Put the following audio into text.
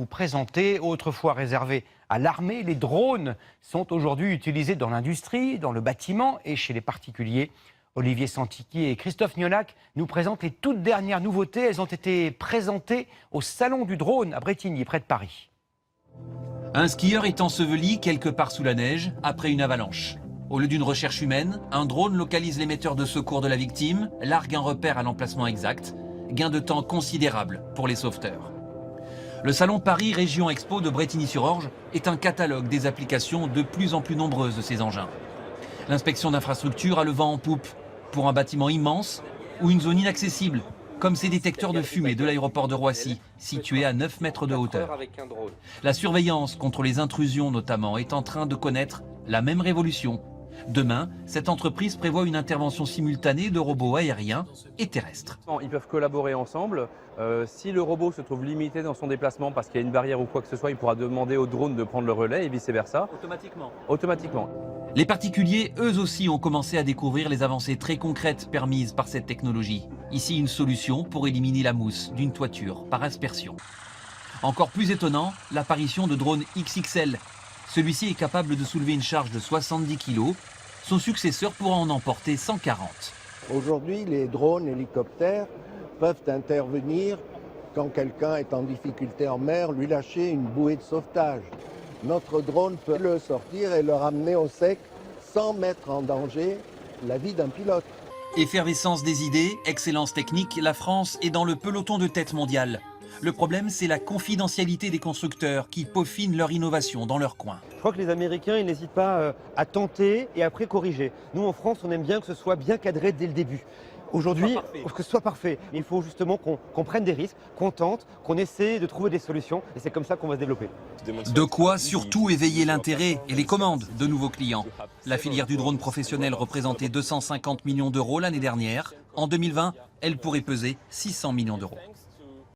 présenter. Autrefois réservés à l'armée, les drones sont aujourd'hui utilisés dans l'industrie, dans le bâtiment et chez les particuliers. Olivier Santiqui et Christophe Nionac nous présentent les toutes dernières nouveautés. Elles ont été présentées au Salon du drone à Brétigny, près de Paris. Un skieur est enseveli quelque part sous la neige après une avalanche. Au lieu d'une recherche humaine, un drone localise l'émetteur de secours de la victime, largue un repère à l'emplacement exact. Gain de temps considérable pour les sauveteurs. Le salon Paris Région Expo de Brétigny-sur-Orge est un catalogue des applications de plus en plus nombreuses de ces engins. L'inspection d'infrastructure a le vent en poupe pour un bâtiment immense ou une zone inaccessible, comme ces détecteurs de fumée de l'aéroport de Roissy, situé à 9 mètres de hauteur. La surveillance contre les intrusions notamment est en train de connaître la même révolution. Demain, cette entreprise prévoit une intervention simultanée de robots aériens et terrestres. Ils peuvent collaborer ensemble. Si le robot se trouve limité dans son déplacement parce qu'il y a une barrière ou quoi que ce soit, il pourra demander au drone de prendre le relais et vice-versa. Automatiquement. Les particuliers, eux aussi, ont commencé à découvrir les avancées très concrètes permises par cette technologie. Ici, une solution pour éliminer la mousse d'une toiture par aspersion. Encore plus étonnant, l'apparition de drones XXL. Celui-ci est capable de soulever une charge de 70 kg. Son successeur pourra en emporter 140. Aujourd'hui, les drones hélicoptères peuvent intervenir quand quelqu'un est en difficulté en mer, lui lâcher une bouée de sauvetage. Notre drone peut le sortir et le ramener au sec sans mettre en danger la vie d'un pilote. Effervescence des idées, excellence technique, la France est dans le peloton de tête mondial. Le problème, c'est la confidentialité des constructeurs qui peaufinent leur innovation dans leur coin. Je crois que les Américains, ils n'hésitent pas à tenter et après corriger. Nous, en France, on aime bien que ce soit bien cadré dès le début. Aujourd'hui, que ce soit parfait. Il faut justement qu'on prenne des risques, qu'on tente, qu'on essaie de trouver des solutions. Et c'est comme ça qu'on va se développer. De quoi surtout éveiller l'intérêt et les commandes de nouveaux clients. La filière du drone professionnel représentait 250 millions d'euros l'année dernière. En 2020, elle pourrait peser 600 millions d'euros.